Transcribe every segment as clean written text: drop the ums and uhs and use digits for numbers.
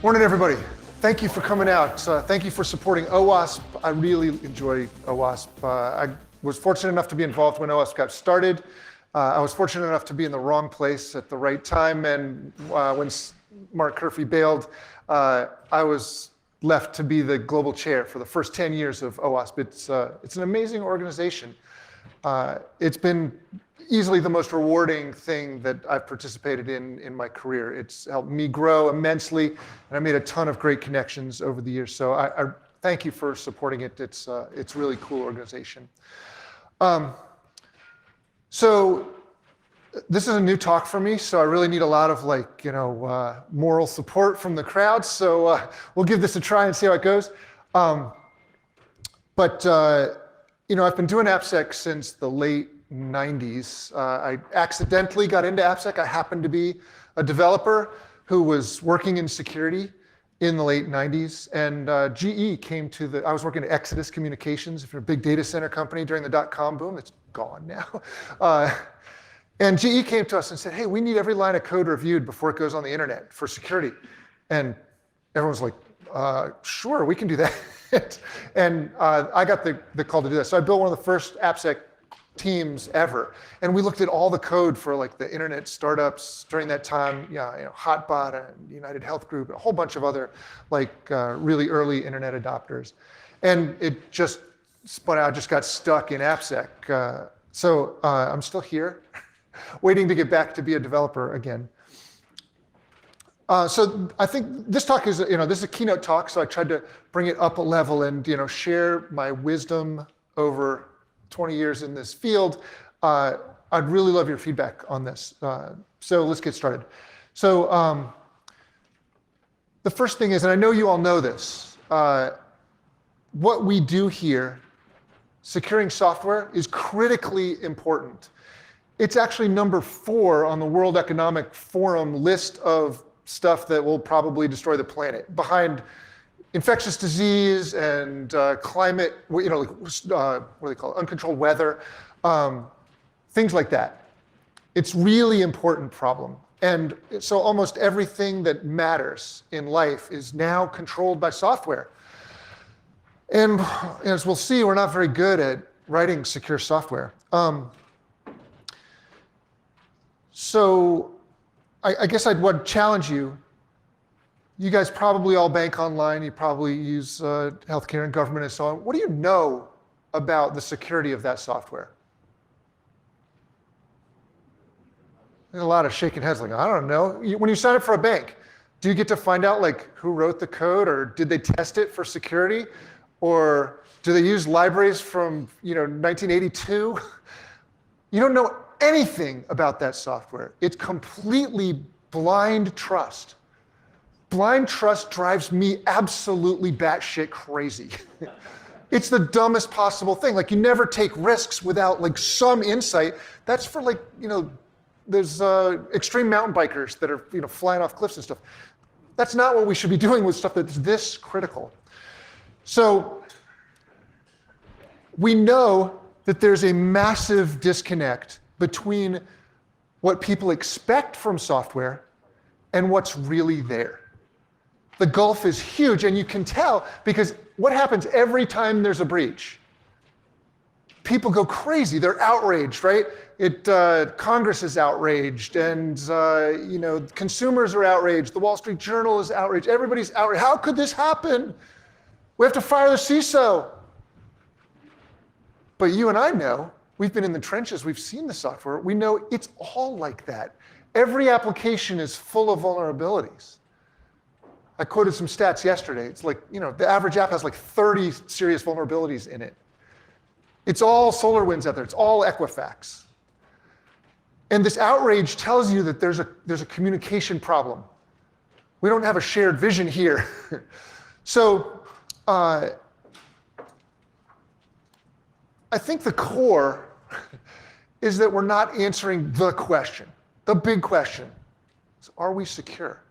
Morning, everybody. Thank you for coming out. Thank you for supporting OWASP. I really enjoy OWASP. I was fortunate enough to be involved when OWASP got started. I was fortunate enough to be in the wrong place at the right time, and when Mark Curfey bailed, I was left to be the global chair for the first 10 years of OWASP. It's an amazing organization. It's been easily the most rewarding thing that I've participated in my career. It's helped me grow immensely, and I made a ton of great connections over the years. So I thank you for supporting it. It's a really cool organization. So this is a new talk for me, so I really need a lot of moral support from the crowd. So we'll give this a try and see how it goes. I've been doing AppSec since the late 90s. I accidentally got into AppSec. I happened to be a developer who was working in security in the late 90s, and GE came to I was working at Exodus Communications, if you're a big data center company during the dot-com boom. It's gone now. And GE came to us and said, hey, we need every line of code reviewed before it goes on the internet for security. And everyone's like, sure, we can do that. And I got the call to do that. So I built one of the first AppSec teams ever. And we looked at all the code for the internet startups during that time, Hotbot and United Health Group, and a whole bunch of other really early internet adopters. And it just spun out, just got stuck in AppSec. So I'm still here, waiting to get back to be a developer again. So I think this talk is, this is a keynote talk, so I tried to bring it up a level and, share my wisdom over 20 years in this field. I'd really love your feedback on this. So let's get started. So the first thing is, and I know you all know this, what we do here, securing software, is critically important. It's actually number 4 on the World Economic Forum list of stuff that will probably destroy the planet, behind infectious disease and climate, what do they call it? Uncontrolled weather, things like that. It's really important problem. And so almost everything that matters in life is now controlled by software. And as we'll see, we're not very good at writing secure software. So I guess I'd want to challenge you. You guys probably all bank online. You probably use healthcare and government and so on. What do you know about the security of that software? There's a lot of shaking heads like, I don't know. When you sign up for a bank, do you get to find out who wrote the code, or did they test it for security? Or do they use libraries from 1982? You don't know anything about that software. It's completely blind trust. Blind trust drives me absolutely batshit crazy. It's the dumbest possible thing. You never take risks without some insight. That's for there's extreme mountain bikers that are flying off cliffs and stuff. That's not what we should be doing with stuff that's this critical. So we know that there's a massive disconnect between what people expect from software and what's really there. The gulf is huge, and you can tell because what happens every time there's a breach? People go crazy. They're outraged, right? Congress is outraged, and consumers are outraged. The Wall Street Journal is outraged. Everybody's outraged. How could this happen? We have to fire the CISO. But you and I know, we've been in the trenches, we've seen the software, we know it's all like that. Every application is full of vulnerabilities. I quoted some stats yesterday. It's the average app has 30 serious vulnerabilities in it. It's all SolarWinds out there, it's all Equifax. And this outrage tells you that there's a communication problem. We don't have a shared vision here. So I think the core is that we're not answering the question, the big question. So are we secure?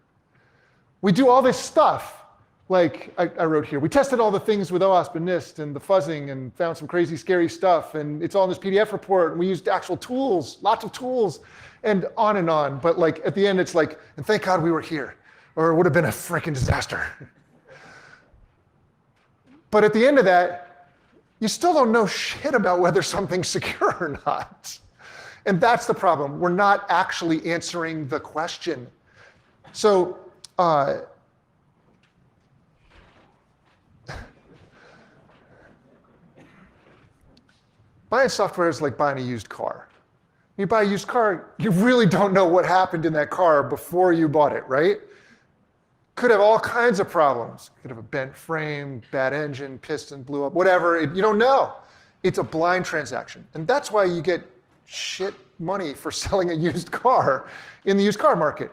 We do all this stuff, like I wrote here. We tested all the things with OWASP and NIST and the fuzzing and found some crazy, scary stuff. And it's all in this PDF report. And we used actual tools, lots of tools, and on. But at the end, it's and thank God we were here. or it would have been a freaking disaster. But at the end of that, you still don't know shit about whether something's secure or not. And that's the problem. We're not actually answering the question. So buying software is like buying a used car. You buy a used car, you really don't know what happened in that car before you bought it, right? Could have all kinds of problems. Could have a bent frame, bad engine, piston blew up, whatever. You don't know. It's a blind transaction. And that's why you get shit money for selling a used car in the used car market.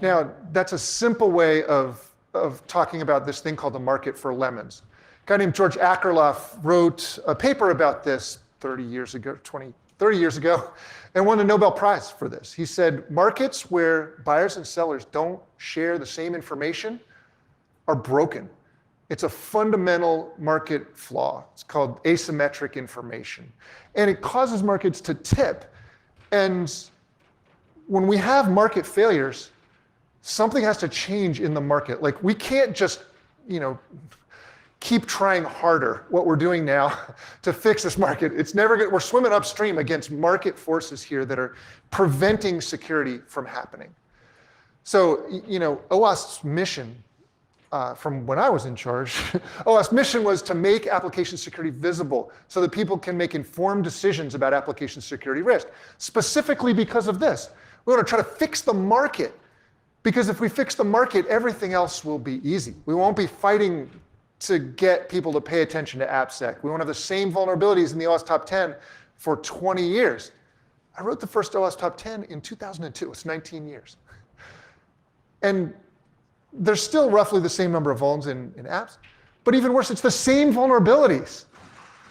Now, that's a simple way of talking about this thing called the market for lemons. A guy named George Akerlof wrote a paper about this 30 years ago, and won a Nobel Prize for this. He said, markets where buyers and sellers don't share the same information are broken. It's a fundamental market flaw. It's called asymmetric information. And it causes markets to tip. And when we have market failures, something has to change in the market. Like, we can't just, keep trying harder what we're doing now to fix this market. It's never good. We're swimming upstream against market forces here that are preventing security from happening. So, OWASP's mission, from when I was in charge, OWASP's mission was to make application security visible so that people can make informed decisions about application security risk. Specifically because of this. We want to try to fix the market, because if we fix the market, everything else will be easy. We won't be fighting to get people to pay attention to AppSec. We won't have the same vulnerabilities in the OWASP Top 10 for 20 years. I wrote the first OWASP Top 10 in 2002. It's 19 years. And there's still roughly the same number of vulns in apps. But even worse, it's the same vulnerabilities.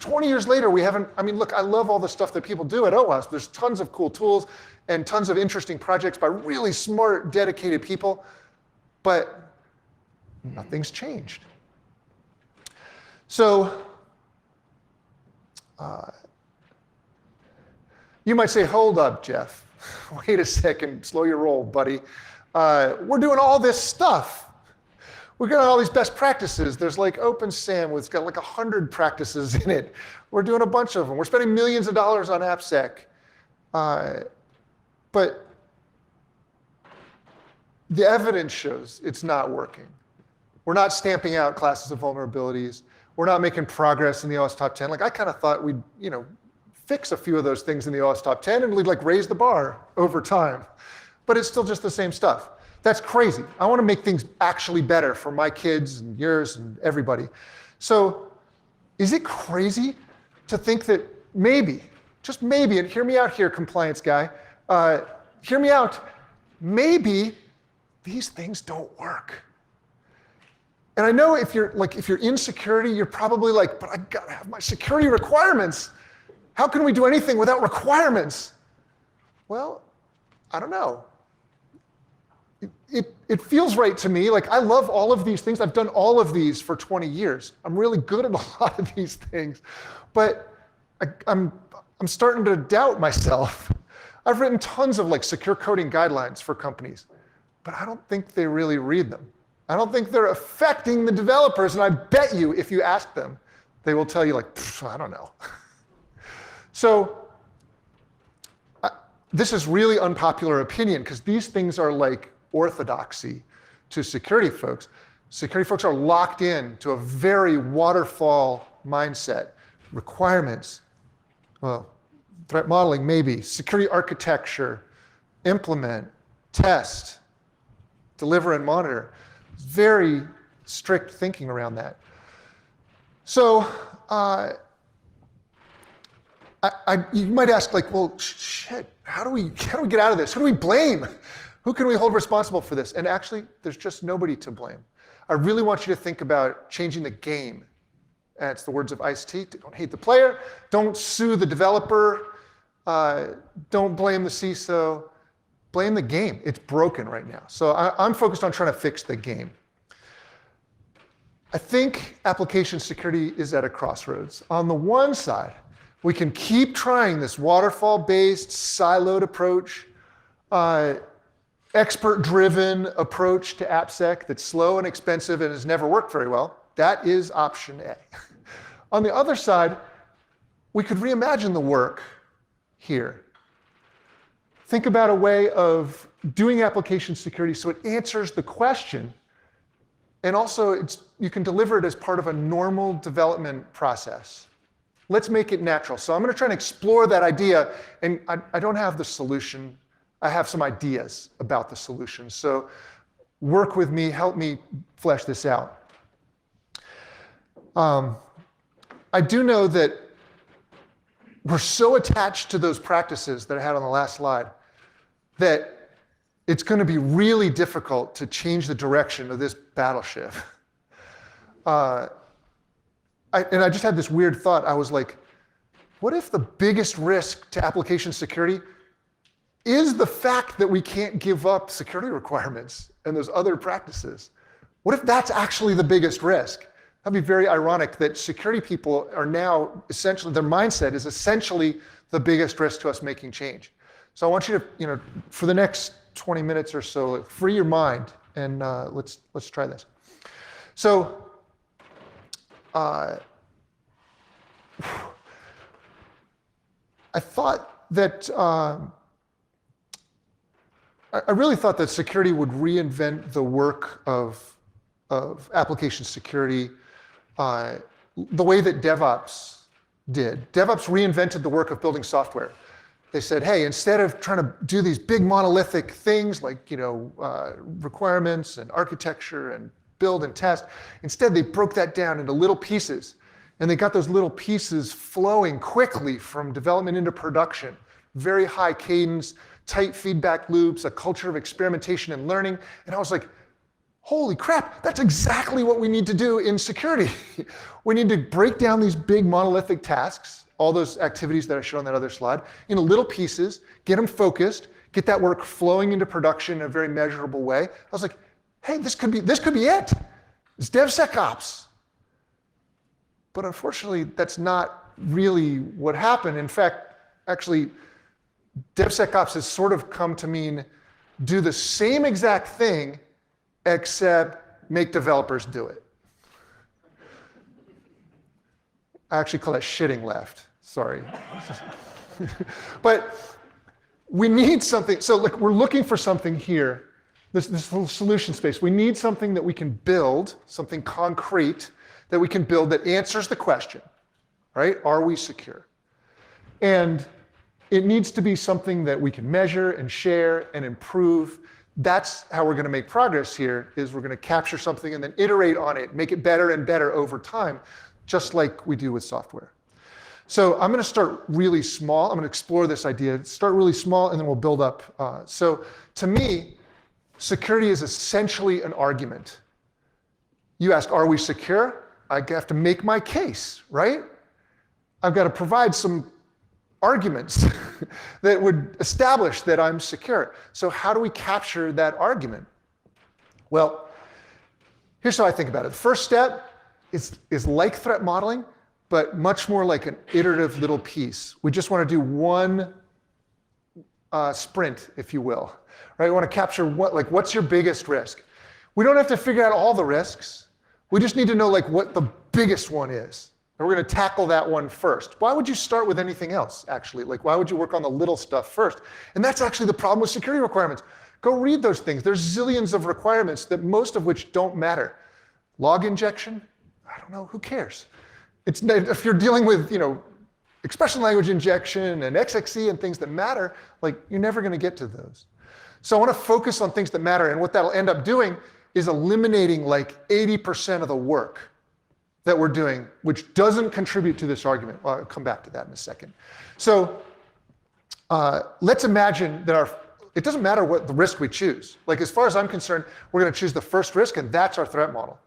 20 years later, we haven't, look, I love all the stuff that people do at OWASP. There's tons of cool tools and tons of interesting projects by really smart, dedicated people. But nothing's changed. So you might say, hold up, Jeff. Wait a second, slow your roll, buddy. We're doing all this stuff. We're got all these best practices. There's like OpenSAM, it's got like 100 practices in it. We're doing a bunch of them. We're spending millions of dollars on AppSec. But the evidence shows it's not working. We're not stamping out classes of vulnerabilities. We're not making progress in the OWASP Top 10. Like, I kind of thought we'd, fix a few of those things in the OWASP Top 10 and we'd like raise the bar over time. But it's still just the same stuff. That's crazy. I want to make things actually better for my kids and yours and everybody. So is it crazy to think that maybe, just maybe, and hear me out here, compliance guy, hear me out, maybe these things don't work? And I know if you're in security, you're probably like, but I gotta have my security requirements. How can we do anything without requirements? Well, I don't know. It feels right to me. Like, I love all of these things. I've done all of these for 20 years. I'm really good at a lot of these things. But I'm starting to doubt myself. I've written tons of secure coding guidelines for companies, but I don't think they really read them. I don't think they're affecting the developers, and I bet you if you ask them, they will tell you I don't know. So this is really unpopular opinion because these things are like orthodoxy to security folks. Security folks are locked in to a very waterfall mindset. Requirements, well, threat modeling maybe, security architecture, implement, test, deliver and monitor. Very strict thinking around that. So you might ask, well, shit, how do we get out of this? Who do we blame? Who can we hold responsible for this? And actually, there's just nobody to blame. I really want you to think about changing the game. And it's the words of Ice-T. Don't hate the player. Don't sue the developer. Don't blame the CISO. Blame the game. It's broken right now. So I'm focused on trying to fix the game. I think application security is at a crossroads. On the one side, we can keep trying this waterfall-based, siloed approach, and expert-driven approach to AppSec that's slow and expensive and has never worked very well. That is option A. On the other side, we could reimagine the work here. Think about a way of doing application security so it answers the question, and also you can deliver it as part of a normal development process. Let's make it natural. So I'm going to try and explore that idea, and I don't have the solution. I have some ideas about the solution. So work with me, help me flesh this out. I do know that we're so attached to those practices that I had on the last slide that it's going to be really difficult to change the direction of this battleship. I just had this weird thought. I was like, what if the biggest risk to application security is the fact that we can't give up security requirements and those other practices? What if that's actually the biggest risk? That'd be very ironic that security people are now essentially, their mindset is essentially the biggest risk to us making change. So I want you to, for the next 20 minutes or so, free your mind and let's try this. So I thought that, I really thought that security would reinvent the work of application security the way that DevOps did. DevOps reinvented the work of building software. They said, hey, instead of trying to do these big monolithic things like requirements and architecture and build and test, instead they broke that down into little pieces. And they got those little pieces flowing quickly from development into production. Very high cadence, tight feedback loops, a culture of experimentation and learning. And I was like, holy crap, that's exactly what we need to do in security. We need to break down these big monolithic tasks, all those activities that I showed on that other slide, into little pieces, get them focused, get that work flowing into production in a very measurable way. I was like, hey, this could be it. It's DevSecOps. But unfortunately, that's not really what happened. In fact, actually, DevSecOps has sort of come to mean do the same exact thing, except make developers do it. I actually call that shitting left, sorry. But we need something, so look, we're looking for something here, this little solution space. We need something that we can build, something concrete that we can build that answers the question, right? Are we secure? And it needs to be something that we can measure and share and improve. That's how we're going to make progress here, is we're going to capture something and then iterate on it, make it better and better over time, just like we do with software. So I'm going to start really small. I'm going to explore this idea, start really small, and then we'll build up. So to me, security is essentially an argument. You ask, are we secure? I have to make my case, right? I've got to provide some arguments that would establish that I'm secure. So how do we capture that argument? Well, here's how I think about it. The first step is like threat modeling, but much more like an iterative little piece. We just want to do one sprint, if you will. Right? We want to capture what's your biggest risk. We don't have to figure out all the risks. We just need to know what the biggest one is. And we're going to tackle that one first. Why would you start with anything else, actually? Why would you work on the little stuff first? And that's actually the problem with security requirements. Go read those things. There's zillions of requirements, that most of which don't matter. Log injection? I don't know. Who cares? If you're dealing with, expression language injection and XXE and things that matter, you're never going to get to those. So I want to focus on things that matter. And what that'll end up doing is eliminating 80% of the work that we're doing, which doesn't contribute to this argument. Well, I'll come back to that in a second. So let's imagine that it doesn't matter what the risk we choose. As far as I'm concerned, we're going to choose the first risk, and that's our threat model.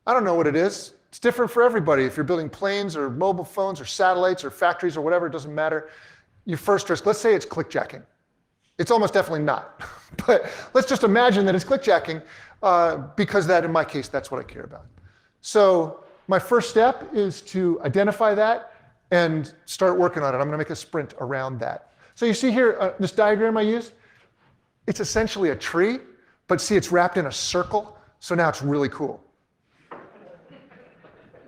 I don't know what it is. It's different for everybody. If you're building planes or mobile phones or satellites or factories or whatever, it doesn't matter. Your first risk, let's say it's clickjacking. It's almost definitely not. But let's just imagine that it's clickjacking because that, in my case, that's what I care about. So my first step is to identify that and start working on it. I'm going to make a sprint around that. So you see here, this diagram I used, It's essentially a tree, but see, it's wrapped in a circle, so now it's really cool.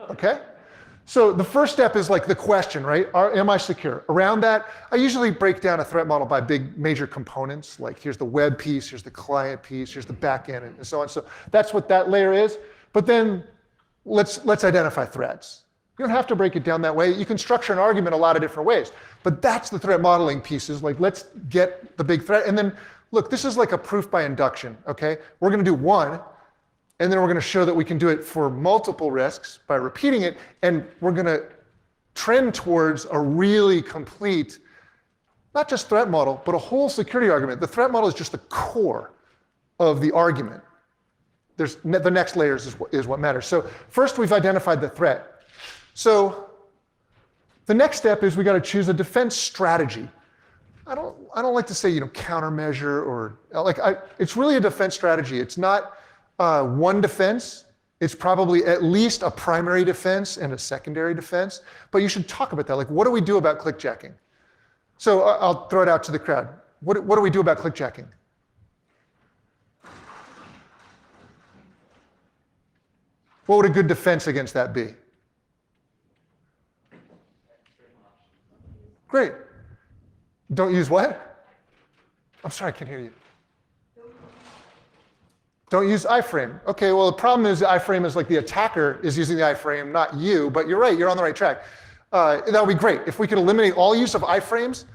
Okay? So the first step is like the question, right? Am I secure? Around that, I usually break down a threat model by big major components, like here's the web piece, here's the client piece, here's the back end, and so on. So that's what that layer is. But then let's identify threats. You don't have to break it down that way. You can structure an argument a lot of different ways. But that's the threat modeling pieces. Like, let's get the big threat. And then, look, this is like a proof by induction, okay? We're going to do one, and then we're going to show that we can do it for multiple risks by repeating it, and we're going to trend towards a really complete, not just threat model, but a whole security argument. The threat model is just the core of the argument. The next layers is what matters. So first, we've identified the threat. So the next step is we got to choose a defense strategy. I don't like to say countermeasure or it's really a defense strategy. It's not one defense. It's probably at least a primary defense and a secondary defense. But you should talk about that. Like, what do we do about clickjacking? So I'll throw it out to the crowd. What do we do about clickjacking? What would a good defense against that be? Great. Don't use what? I'm sorry, I can't hear you. Don't use iframe. Okay, well, the problem is the iframe is like the attacker is using the iframe, not you, but you're right, you're on the right track. That would be great. If we could eliminate all use of iframes,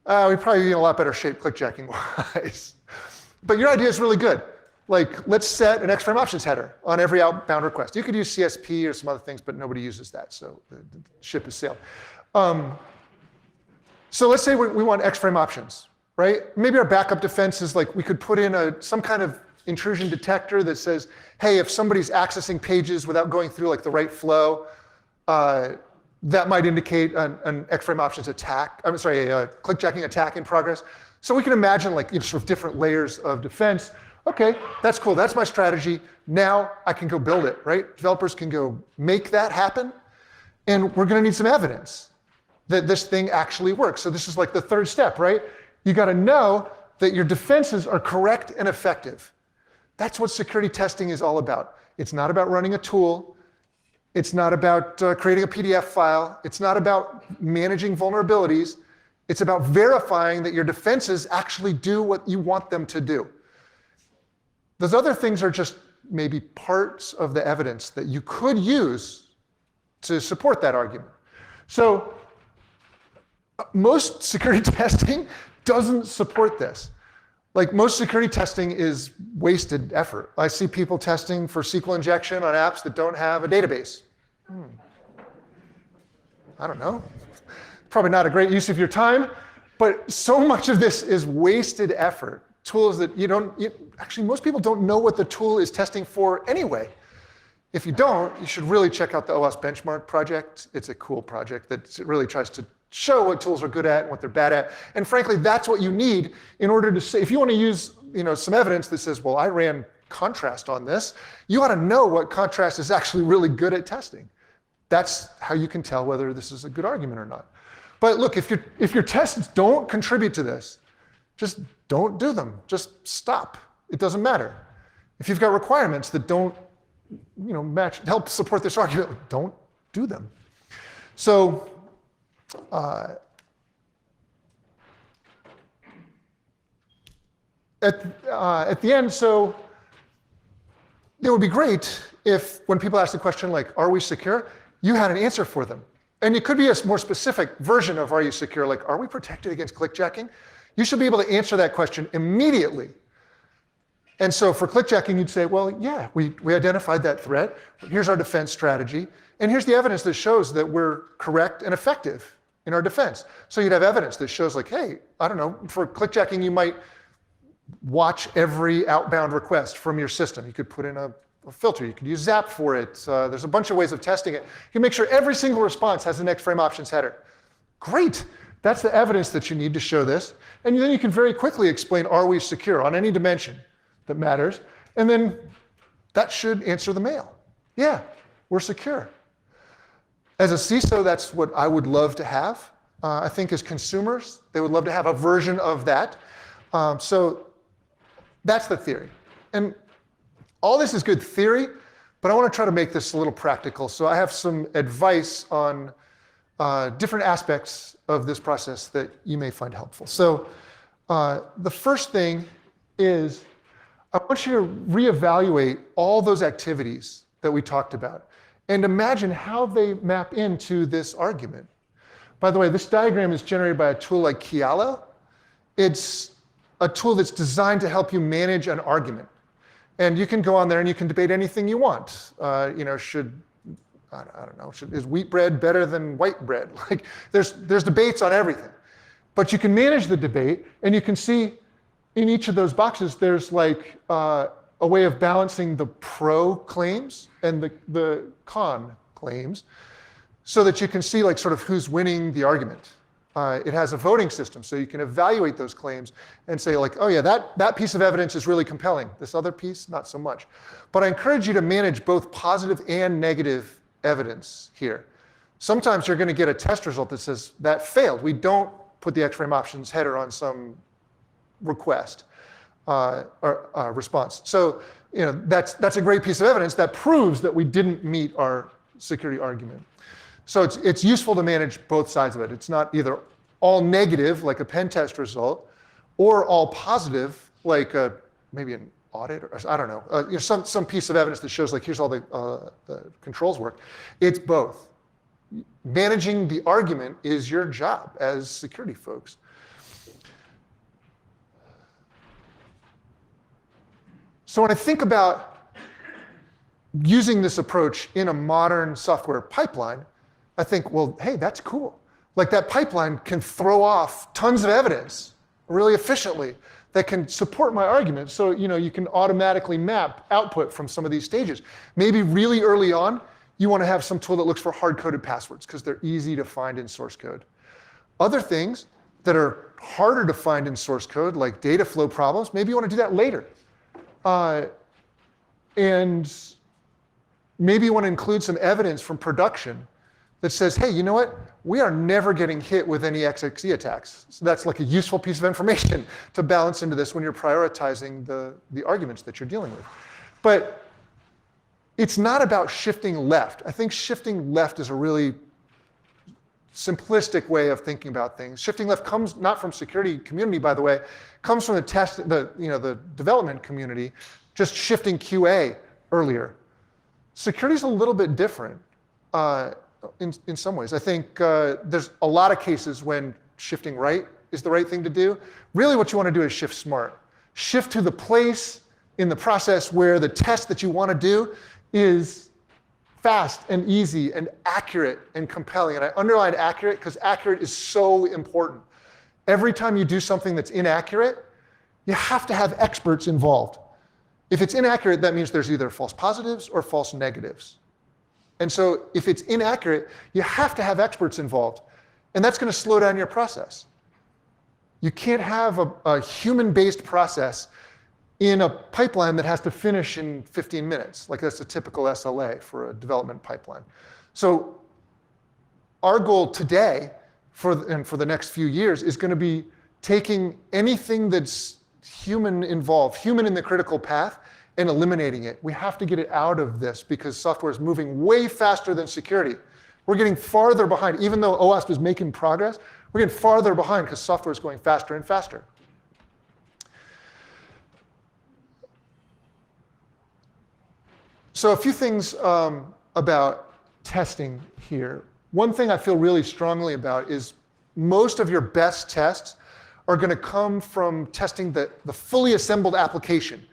we'd probably be in a lot better shape clickjacking-wise. But your idea is really good. Like, let's set an X-frame options header on every outbound request. You could use CSP or some other things, but nobody uses that, so the ship has sailed. So let's say we want X-frame options, right? Maybe our backup defense is like we could put in some kind of intrusion detector that says, hey, if somebody's accessing pages without going through like the right flow, that might indicate an X-frame options attack. I'm sorry, a clickjacking attack in progress. So we can imagine like sort of different layers of defense. Okay, that's cool. That's my strategy. Now I can go build it, right? Developers can go make that happen, and we're going to need some evidence that this thing actually works. So this is like the third step, right? You got to know that your defenses are correct and effective. That's what security testing is all about. It's not about running a tool. It's not about creating a PDF file. It's not about managing vulnerabilities. It's about verifying that your defenses actually do what you want them to do. Those other things are just maybe parts of the evidence that you could use to support that argument. So most security testing doesn't support this. Like, most security testing is wasted effort. I see people testing for SQL injection on apps that don't have a database. I don't know. Probably not a great use of your time, but so much of this is wasted effort. Tools that actually most people don't know what the tool is testing for anyway. If you don't, you should really check out the OWASP benchmark project. It's a cool project that really tries to show what tools are good at and what they're bad at. And frankly, that's what you need in order to say, if you want to use some evidence that says, well, I ran contrast on this, you ought to know what contrast is actually really good at testing. That's how you can tell whether this is a good argument or not. But look, if your tests don't contribute to this, just don't do them. Just stop. It doesn't matter. If you've got requirements that don't help support this argument, don't do them. So at the end, so it would be great if when people ask the question like, are we secure, you had an answer for them. And it could be a more specific version of are you secure, like, are we protected against clickjacking? You should be able to answer that question immediately. And so for clickjacking, you'd say, well, yeah, we identified that threat. Here's our defense strategy. And here's the evidence that shows that we're correct and effective in our defense. So you'd have evidence that shows like, hey, I don't know, for clickjacking, you might watch every outbound request from your system. You could put in a filter. You could use Zap for it. There's a bunch of ways of testing it. You can make sure every single response has an X-frame options header. Great. That's the evidence that you need to show this. And then you can very quickly explain, are we secure on any dimension that matters? And then that should answer the mail. Yeah, we're secure. As a CISO, that's what I would love to have. I think as consumers, they would love to have a version of that. So That's the theory. And all this is good theory, but I want to try to make this a little practical. So I have some advice on different aspects of this process that you may find helpful. So the first thing is I want you to reevaluate all those activities that we talked about and imagine how they map into this argument. By the way, this diagram is generated by a tool like Kialo. It's a tool that's designed to help you manage an argument. And you can go on there and you can debate anything you want. I don't know, is wheat bread better than white bread? Like, there's debates on everything. But you can manage the debate, and you can see in each of those boxes, there's like a way of balancing the pro claims and the con claims so that you can see like sort of who's winning the argument. It has a voting system, so you can evaluate those claims and say like, oh yeah, that piece of evidence is really compelling. This other piece, not so much. But I encourage you to manage both positive and negative evidence here. Sometimes you're going to get a test result that says that failed. We don't put the X-frame options header on some request or response. So that's a great piece of evidence that proves that we didn't meet our security argument. So it's useful to manage both sides of it. It's not either all negative, like a pen test result, or all positive, like maybe an audit, or I don't know, some piece of evidence that shows like here's all the controls work. It's both. Managing the argument is your job as security folks. So when I think about using this approach in a modern software pipeline, I think, well, hey, that's cool. Like that pipeline can throw off tons of evidence really efficiently that can support my argument. So you can automatically map output from some of these stages. Maybe really early on, you want to have some tool that looks for hard-coded passwords because they're easy to find in source code. Other things that are harder to find in source code, like data flow problems, maybe you want to do that later. And maybe you want to include some evidence from production that says, hey, you know what? We are never getting hit with any XXE attacks. So that's like a useful piece of information to balance into this when you're prioritizing the arguments that you're dealing with. But it's not about shifting left. I think shifting left is a really simplistic way of thinking about things. Shifting left comes not from security community, by the way, comes from the development community, just shifting QA earlier. Security is a little bit different. In some ways. I think there's a lot of cases when shifting right is the right thing to do. Really what you want to do is shift smart. Shift to the place in the process where the test that you want to do is fast and easy and accurate and compelling. And I underline accurate because accurate is so important. Every time you do something that's inaccurate, you have to have experts involved. If it's inaccurate, that means there's either false positives or false negatives. And so if it's inaccurate, you have to have experts involved. And that's going to slow down your process. You can't have a human-based process in a pipeline that has to finish in 15 minutes. Like that's a typical SLA for a development pipeline. So our goal today and for the next few years is going to be taking anything that's human involved, human in the critical path, and eliminating it. We have to get it out of this because software is moving way faster than security. We're getting farther behind. Even though OWASP is making progress, we're getting farther behind because software is going faster and faster. So a few things about testing here. One thing I feel really strongly about is most of your best tests are going to come from testing the fully assembled application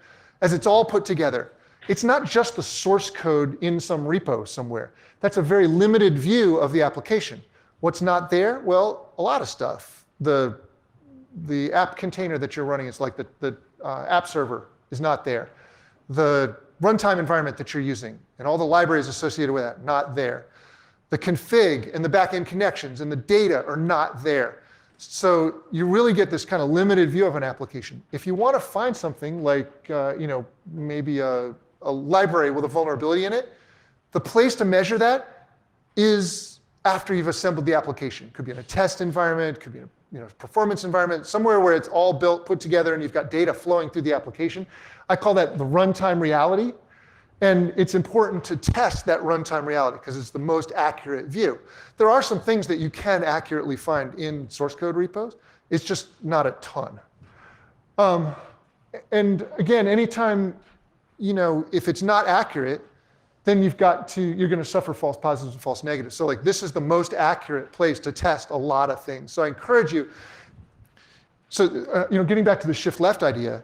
as it's all put together. It's not just the source code in some repo somewhere. That's a very limited view of the application. What's not there? Well, a lot of stuff. The app container that you're running is like the app server is not there. The runtime environment that you're using and all the libraries associated with that, not there. The config and the backend connections and the data are not there. So you really get this kind of limited view of an application. If you want to find something like maybe a library with a vulnerability in it, the place to measure that is after you've assembled the application. It could be in a test environment, could be in a performance environment, somewhere where it's all built, put together, and you've got data flowing through the application. I call that the runtime reality. And it's important to test that runtime reality because it's the most accurate view. There are some things that you can accurately find in source code repos. It's just not a ton. And again, anytime, if it's not accurate, then you're going to suffer false positives and false negatives. So like this is the most accurate place to test a lot of things. So I encourage you. So getting back to the shift left idea,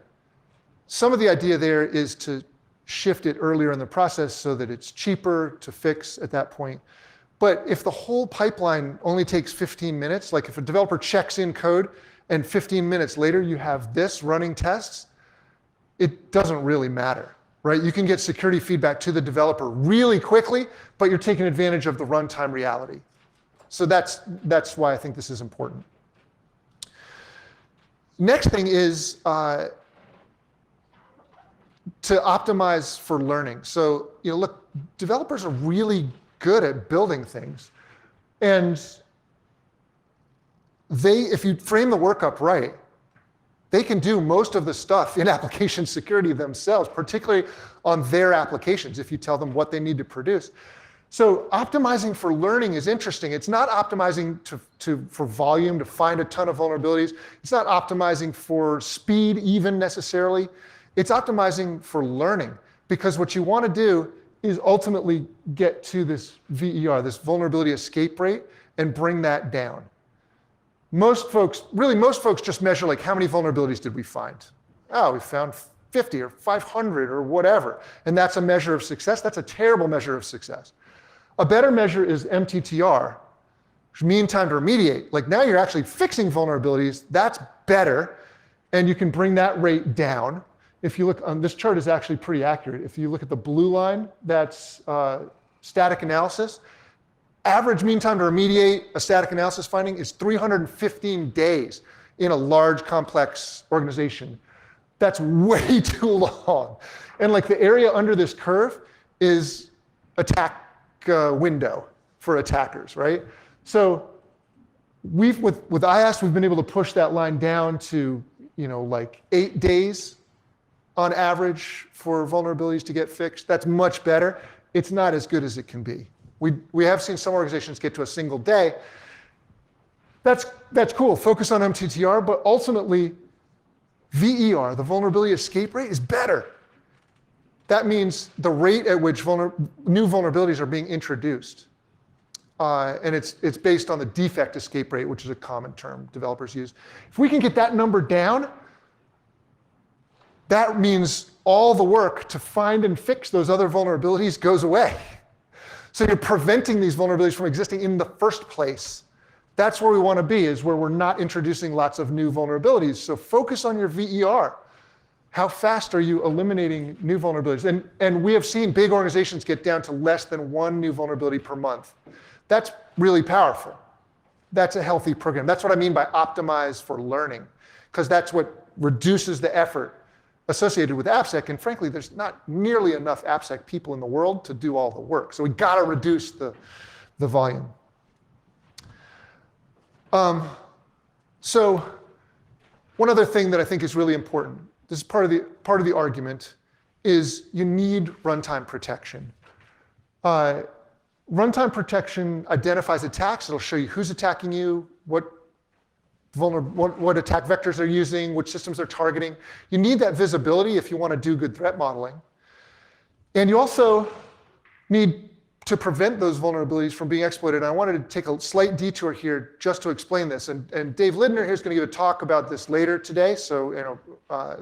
some of the idea there is to shift it earlier in the process so that it's cheaper to fix at that point. But if the whole pipeline only takes 15 minutes, like if a developer checks in code and 15 minutes later you have this running tests, it doesn't really matter, right? You can get security feedback to the developer really quickly, but you're taking advantage of the runtime reality. So that's why I think this is important. Next thing is to optimize for learning. So, look, developers are really good at building things. And if you frame the work up right, they can do most of the stuff in application security themselves, particularly on their applications, if you tell them what they need to produce. So optimizing for learning is interesting. It's not optimizing for volume, to find a ton of vulnerabilities. It's not optimizing for speed even necessarily. It's optimizing for learning, because what you want to do is ultimately get to this VER, this vulnerability escape rate, and bring that down. Most folks just measure like how many vulnerabilities did we find? Oh, we found 50 or 500 or whatever. And that's a measure of success. That's a terrible measure of success. A better measure is MTTR, mean time to remediate. Like now you're actually fixing vulnerabilities. That's better. And you can bring that rate down. If you look on this chart is actually pretty accurate. If you look at the blue line, that's static analysis. Average mean time to remediate a static analysis finding is 315 days in a large, complex organization. That's way too long. And like the area under this curve is attack window for attackers, right? So with IaaS, we've been able to push that line down to like 8 days on average for vulnerabilities to get fixed. That's much better. It's not as good as it can be. We have seen some organizations get to a single day. That's cool. Focus on MTTR, but ultimately, VER, the vulnerability escape rate, is better. That means the rate at which new vulnerabilities are being introduced. And it's based on the defect escape rate, which is a common term developers use. If we can get that number down, that means all the work to find and fix those other vulnerabilities goes away. So you're preventing these vulnerabilities from existing in the first place. That's where we want to be, is where we're not introducing lots of new vulnerabilities. So focus on your VER. How fast are you eliminating new vulnerabilities? And we have seen big organizations get down to less than 1 new vulnerability per month. That's really powerful. That's a healthy program. That's what I mean by optimize for learning, because that's what reduces the effort associated with AppSec, and frankly, there's not nearly enough AppSec people in the world to do all the work. So we got to reduce the volume. So one other thing that I think is really important, this is part of the argument, is you need runtime protection. Runtime protection identifies attacks. It'll show you who's attacking you, what attack vectors they're using, which systems they're targeting. You need that visibility if you want to do good threat modeling. And you also need to prevent those vulnerabilities from being exploited. And I wanted to take a slight detour here just to explain this. And Dave Lindner here is going to give a talk about this later today, so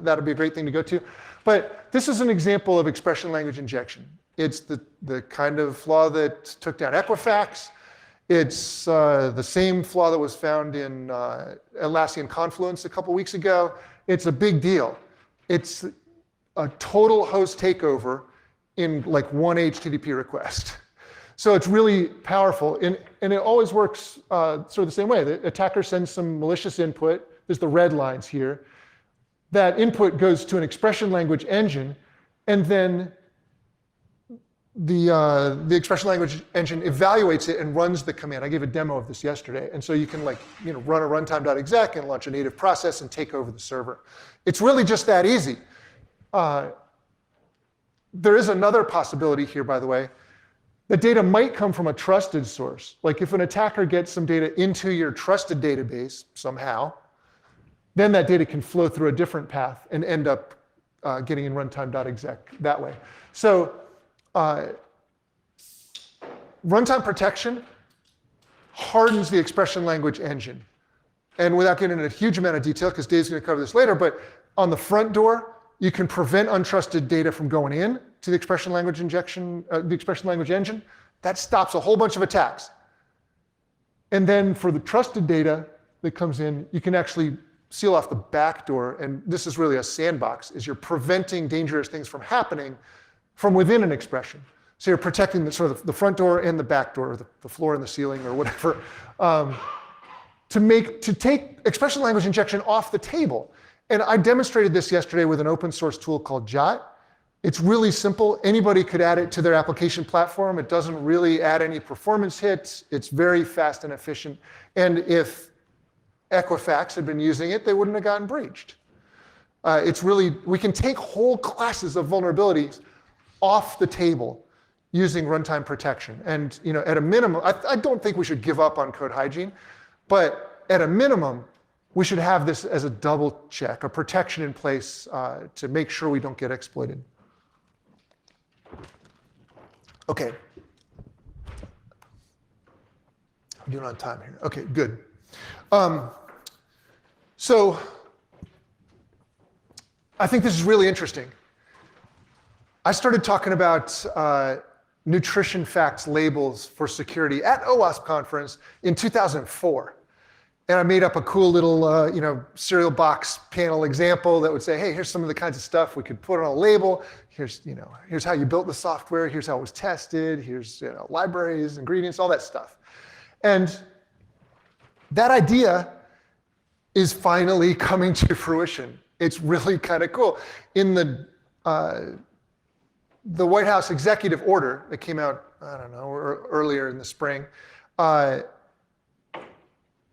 that'll be a great thing to go to. But this is an example of expression language injection. It's the kind of flaw that took down Equifax. It's the same flaw that was found in Atlassian Confluence a couple weeks ago. It's a big deal. It's a total host takeover in like one HTTP request. So it's really powerful. And it always works sort of the same way. The attacker sends some malicious input. There's the red lines here. That input goes to an expression language engine, and then the expression language engine evaluates it and runs the command. I gave a demo of this yesterday. And so you can run a runtime.exec and launch a native process and take over the server. It's really just that easy. There is another possibility here, by the way. The data might come from a trusted source. Like if an attacker gets some data into your trusted database somehow, then that data can flow through a different path and end up getting in runtime.exec that way. So runtime protection hardens the expression language engine. And without getting into a huge amount of detail, because Dave's going to cover this later, but on the front door, you can prevent untrusted data from going in to the expression language engine. That stops a whole bunch of attacks. And then for the trusted data that comes in, you can actually seal off the back door. And this is really a sandbox, is you're preventing dangerous things from happening from within an expression. So you're protecting the front door and the back door, or the floor and the ceiling or whatever, to take expression language injection off the table. And I demonstrated this yesterday with an open source tool called Jot. It's really simple. Anybody could add it to their application platform. It doesn't really add any performance hits. It's very fast and efficient. And if Equifax had been using it, they wouldn't have gotten breached. We can take whole classes of vulnerabilities off the table using runtime protection. And at a minimum, I don't think we should give up on code hygiene, but at a minimum, we should have this as a double check, a protection in place to make sure we don't get exploited. Okay. I'm doing on time here. Okay, good. So I think this is really interesting. I started talking about nutrition facts labels for security at OWASP conference in 2004. And I made up a cool little cereal box panel example that would say, hey, here's some of the kinds of stuff we could put on a label. Here's how you built the software. Here's how it was tested. Here's libraries, ingredients, all that stuff. And that idea is finally coming to fruition. It's really kind of cool. In the White House executive order that came out, I don't know, earlier in the spring,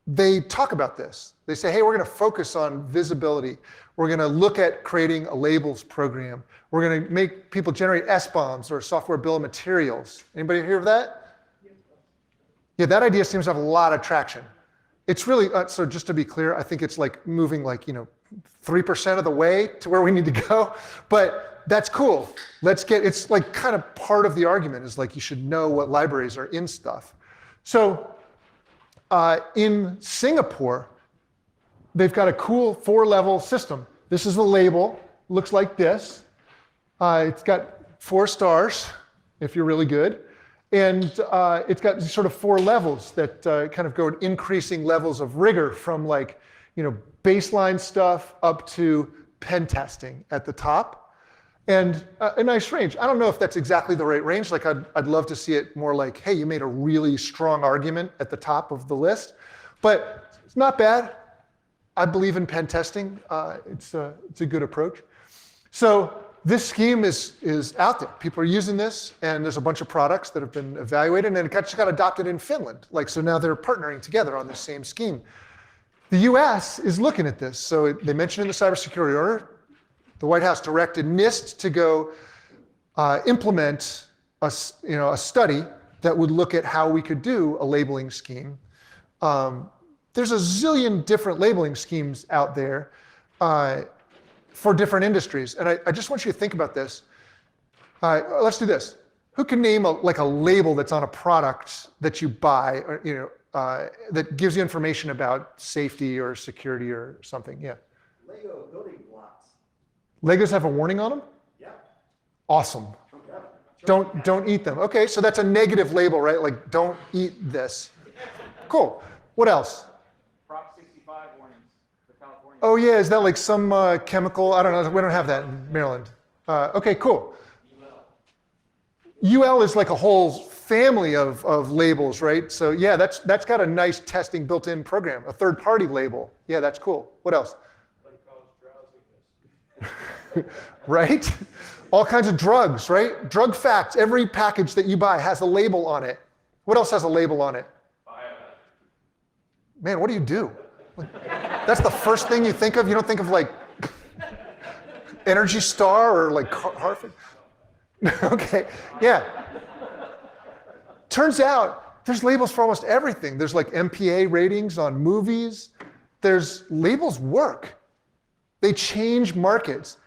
they talk about this. They say, hey, we're going to focus on visibility. We're going to look at creating a labels program. We're going to make people generate SBOMs or software bill of materials. Anybody hear of that? Yeah, that idea seems to have a lot of traction. It's really, so just to be clear, I think it's like moving 3% of the way to where we need to go. But that's cool. It's like kind of part of the argument is like you should know what libraries are in stuff. So in Singapore, they've got a cool 4-level system. This is the label, looks like this. It's got 4 stars, if you're really good. And it's got sort of 4 levels that kind of go in increasing levels of rigor from baseline stuff up to pen testing at the top. And a nice range. I don't know if that's exactly the right range. Like I'd love to see it more like, hey, you made a really strong argument at the top of the list. But it's not bad. I believe in pen testing. It's a good approach. So this scheme is out there. People are using this, and there's a bunch of products that have been evaluated, and it just got adopted in Finland. So now they're partnering together on this same scheme. The US is looking at this. So they mentioned in the cybersecurity order, the White House directed NIST to go implement a study that would look at how we could do a labeling scheme. There's a zillion different labeling schemes out there for different industries. And I just want you to think about this. Let's do this. Who can name a label that's on a product that you buy, or, that gives you information about safety or security or something? Yeah. Lego building blocks. Legos have a warning on them? Yeah. Awesome. Don't eat them. Okay, so that's a negative label, right? Like, don't eat this. Cool. What else? Prop 65 warnings for California. Oh yeah, is that like some chemical? I don't know. We don't have that in Maryland. Okay, cool. UL is like a whole family of labels, right? So yeah, that's got a nice testing built-in program, a third-party label. Yeah, that's cool. What else? right? All kinds of drugs, right? Drug facts, every package that you buy has a label on it. What else has a label on it? Man, what do you do? That's the first thing you think of? You don't think of like Energy Star or like Harvard? Okay, yeah. Turns out there's labels for almost everything. There's like MPA ratings on movies. Labels work. They change markets.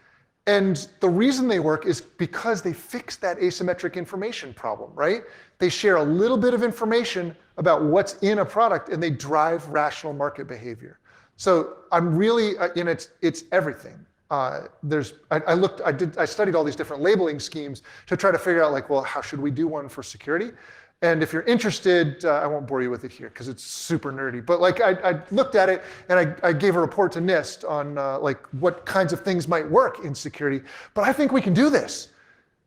And the reason they work is because they fix that asymmetric information problem, right? They share a little bit of information about what's in a product and they drive rational market behavior. So I'm really, it's everything. I studied all these different labeling schemes to try to figure out like, well, how should we do one for security? And if you're interested, I won't bore you with it here because it's super nerdy, but like I looked at it and I gave a report to NIST on like what kinds of things might work in security, but I think we can do this.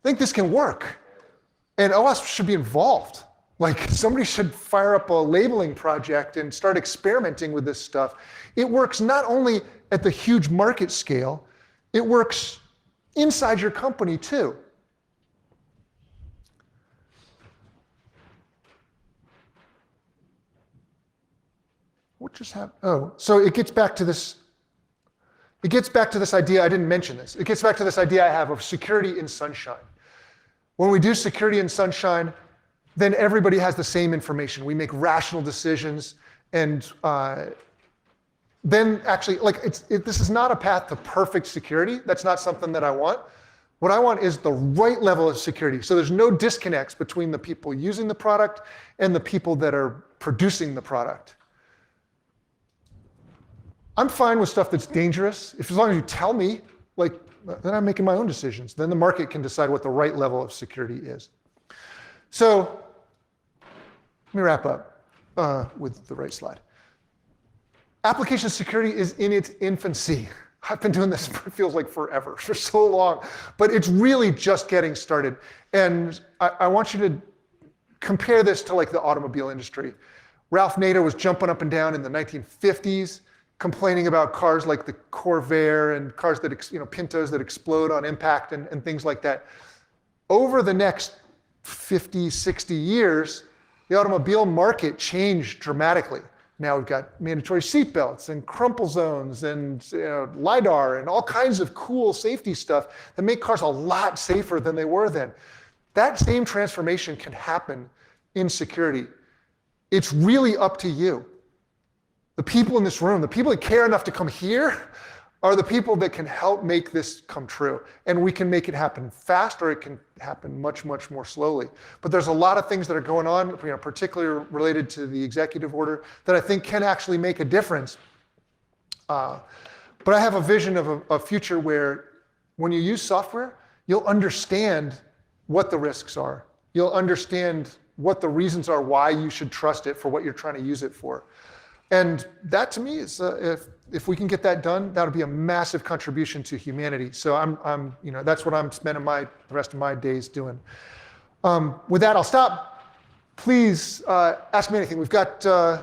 I think this can work. And OWASP should be involved. Like somebody should fire up a labeling project and start experimenting with this stuff. It works not only at the huge market scale, it works inside your company too. What just happened? Oh, so it gets back to this. It gets back to this idea, I didn't mention this. It gets back to this idea I have of security in sunshine. When we do security in sunshine, then everybody has the same information. We make rational decisions, and then actually, like this is not a path to perfect security. That's not something that I want. What I want is the right level of security. So there's no disconnects between the people using the product and the people that are producing the product. I'm fine with stuff that's dangerous. As long as you tell me, like, then I'm making my own decisions. Then the market can decide what the right level of security is. So let me wrap up with the right slide. Application security is in its infancy. I've been doing this for, it feels like forever, for so long, but it's really just getting started. And I want you to compare this to like the automobile industry. Ralph Nader was jumping up and down in the 1950s, complaining about cars like the Corvair and cars that, Pintos that explode on impact and things like that. Over the next 50, 60 years, the automobile market changed dramatically. Now we've got mandatory seatbelts and crumple zones and LiDAR and all kinds of cool safety stuff that make cars a lot safer than they were then. That same transformation can happen in security. It's really up to you. The people in this room, the people that care enough to come here are the people that can help make this come true. And we can make it happen fast or it can happen much, much more slowly. But there's a lot of things that are going on, particularly related to the executive order, that I think can actually make a difference. But I have a vision of a future where when you use software, you'll understand what the risks are. You'll understand what the reasons are why you should trust it for what you're trying to use it for. And that to me is, if we can get that done, that would be a massive contribution to humanity. So that's what I'm spending the rest of my days doing. With that, I'll stop. Please ask me anything. We've got, I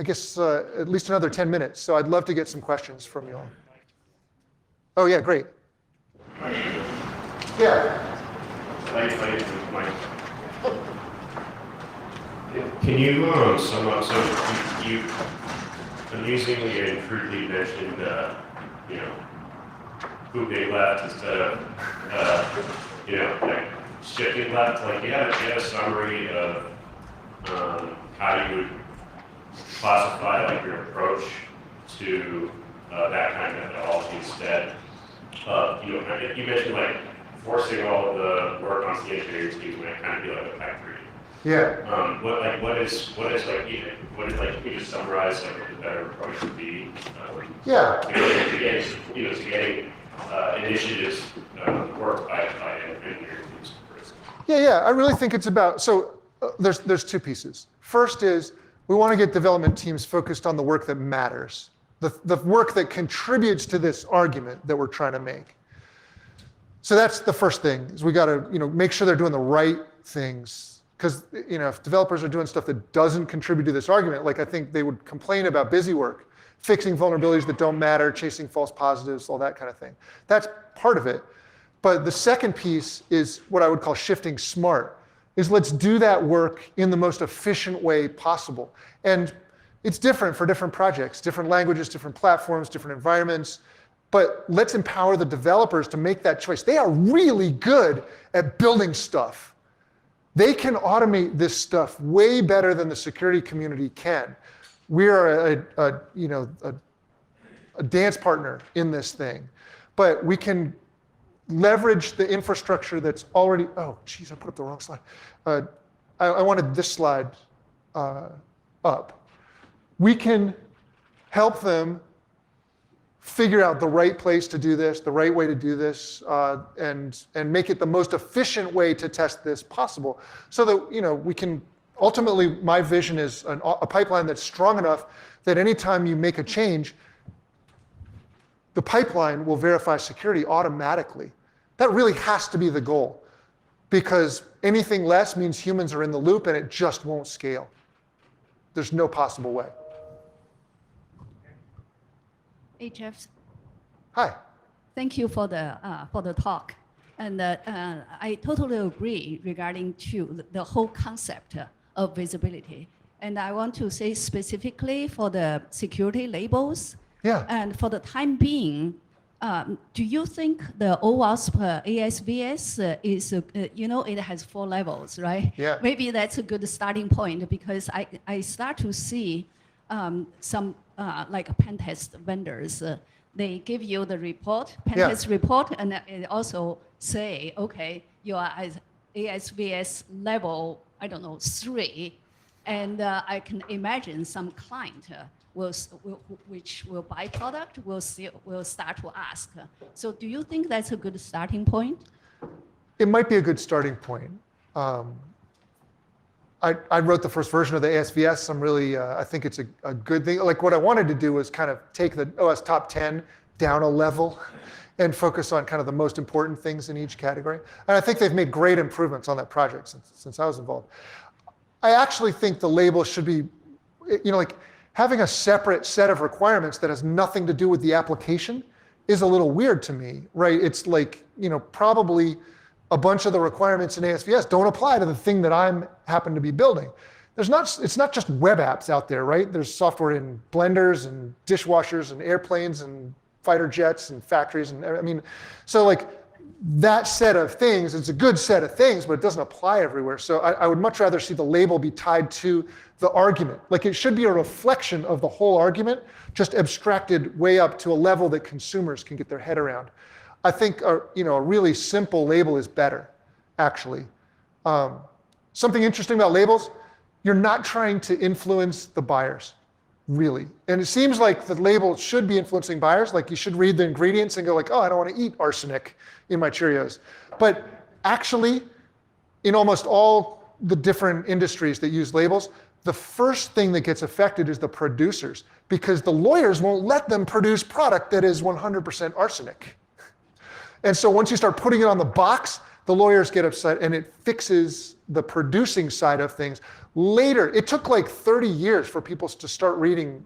guess, at least another 10 minutes. So I'd love to get some questions from you all. Oh yeah, great. Yeah. Can you sum up? So you amusingly and crudely mentioned, moving left instead of, like shifting left. Like you had a summary of how you would classify like your approach to that kind of methodology instead. You mentioned like forcing all of the work on the engineering teams when it kind of be like a factory. Yeah. Can you just summarize like what the better approach would be? Yeah. To getting initiatives work by engineering teams, for instance. Yeah. I really think it's about, so there's two pieces. First is we want to get development teams focused on the work that matters, the work that contributes to this argument that we're trying to make. So that's the first thing, is we got to make sure they're doing the right things. Because if developers are doing stuff that doesn't contribute to this argument, like I think they would complain about busy work fixing vulnerabilities that don't matter, chasing false positives, all that kind of thing. That's part of it. But the second piece is what I would call shifting smart, is let's do that work in the most efficient way possible. And it's different for different projects, different languages, different platforms, different environments. But let's empower the developers to make that choice. They are really good at building stuff. They can automate this stuff way better than the security community can. We are a dance partner in this thing, but we can leverage the infrastructure that's already, oh, geez, I put up the wrong slide. I wanted this slide up. We can help them figure out the right place to do this, the right way to do this, and make it the most efficient way to test this possible. So that we can, ultimately, my vision is a pipeline that's strong enough that anytime you make a change, the pipeline will verify security automatically. That really has to be the goal, because anything less means humans are in the loop and it just won't scale. There's no possible way. Hey, Jeff. Hi. Thank you for the talk. And I totally agree regarding to the whole concept of visibility. And I want to say specifically for the security labels. Yeah. And for the time being, do you think the OWASP ASVS is, it has 4 levels, right? Yeah. Maybe that's a good starting point, because I start to see some like pen test vendors, they give you the report, pen test report, and it also say, okay, you are at ASVS level, I don't know, 3, and I can imagine some client which will buy product will start to ask. So do you think that's a good starting point? It might be a good starting point. I wrote the first version of the ASVS. I'm really, I think it's a good thing. Like, what I wanted to do was kind of take the OS top 10 down a level and focus on kind of the most important things in each category. And I think they've made great improvements on that project since I was involved. I actually think the label should be, like having a separate set of requirements that has nothing to do with the application is a little weird to me, right? It's like, probably a bunch of the requirements in ASVS don't apply to the thing that I happen to be building. It's not just web apps out there, right? There's software in blenders and dishwashers and airplanes and fighter jets and factories. And so like that set of things, it's a good set of things, but it doesn't apply everywhere. So I would much rather see the label be tied to the argument. Like, it should be a reflection of the whole argument, just abstracted way up to a level that consumers can get their head around. I think a really simple label is better, actually. Something interesting about labels, you're not trying to influence the buyers, really. And it seems like the label should be influencing buyers. Like, you should read the ingredients and go like, oh, I don't want to eat arsenic in my Cheerios. But actually, in almost all the different industries that use labels, the first thing that gets affected is the producers, because the lawyers won't let them produce product that is 100% arsenic. And so once you start putting it on the box, the lawyers get upset, and it fixes the producing side of things. Later, it took like 30 years for people to start reading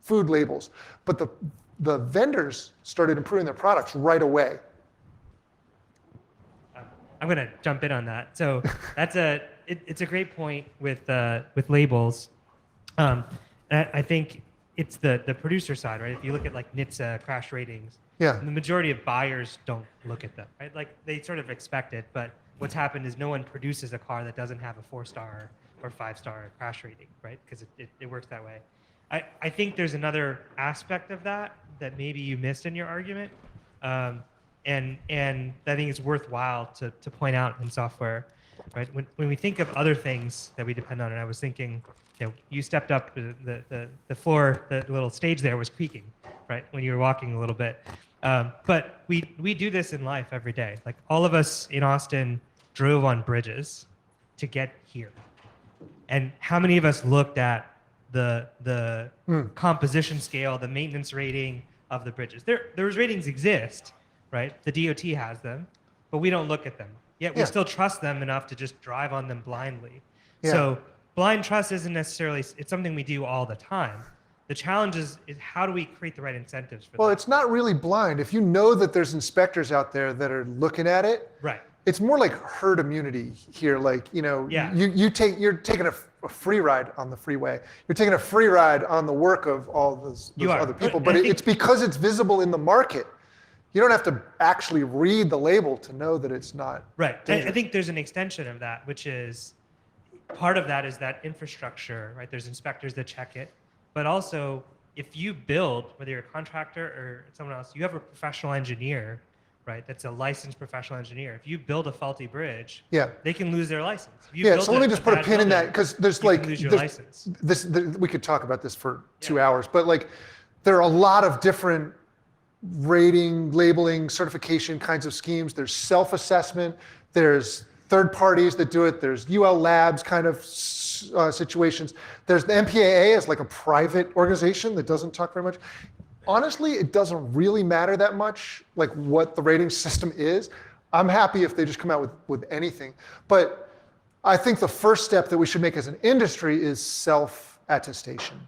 food labels, but the vendors started improving their products right away. I'm going to jump in on that. So that's it's a great point with labels. And I think it's the producer side, right? If you look at like NHTSA crash ratings, Yeah. the majority of buyers don't look at them, right? Like, they sort of expect it, but what's happened is no one produces a car that doesn't have a 4-star or 5-star crash rating, right? Because it works that way. I think there's another aspect of that maybe you missed in your argument, and I think it's worthwhile to point out in software, right? When we think of other things that we depend on, and I was thinking, you stepped up, the floor, the little stage there was creaking, right, when you were walking a little bit. But we do this in life every day. Like, all of us in Austin drove on bridges to get here. And how many of us looked at the composition scale, the maintenance rating of the bridges? Those ratings exist, right? The DOT has them, but we don't look at them. Yet we still trust them enough to just drive on them blindly. Yeah. So blind trust isn't necessarily, it's something we do all the time, The challenge is how do we create the right incentives for Well, that? it's not really blind. If you know that there's inspectors out there that are looking at it, Right. it's more like herd immunity here. Like, Yeah. you're taking a free ride on the freeway. You're taking a free ride on the work of all those You are. other people. And But I think- it's because it's visible in the market. You don't have to actually read the label to know that it's not. Right. I dangerous. think there's an extension of that, which is part of that is that infrastructure, right? There's inspectors that check it, but also if you build, whether you're a contractor or someone else, you have a professional engineer, right? That's a licensed professional engineer. If you build a faulty bridge, Yeah. they can lose their license. If you Yeah. build So let me a just put a bad pin in that building, because there's you like can lose your there's- license. we could talk about this for 2 Yeah. hours, but like there are a lot of different rating, labeling, certification kinds of schemes. There's self-assessment. There's third parties that do it. There's UL Labs kind of situations. There's the MPAA as like a private organization that doesn't talk very much. Honestly, it doesn't really matter that much, like what the rating system is. I'm happy if they just come out with anything. But I think the first step that we should make as an industry is self-attestation.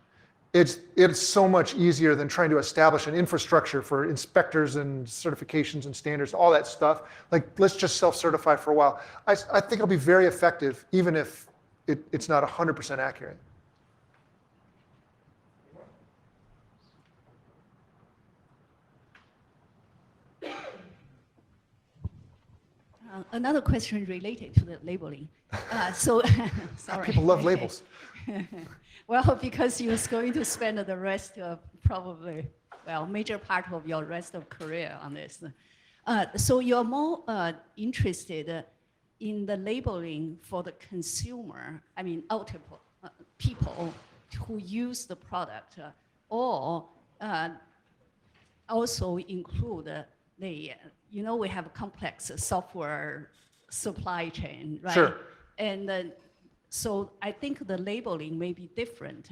It's so much easier than trying to establish an infrastructure for inspectors and certifications and standards, all that stuff. Like, let's just self-certify for a while. I think it'll be very effective, even if it's not 100% accurate. Another question related to the labeling. Sorry. People love labels. Well, because you're going to spend the rest of probably, major part of your rest of career on this. So you're more interested in the labeling for the consumer, I mean, ultimate people who use the product, or also include the, we have a complex software supply chain, right? Sure. And so I think the labeling may be different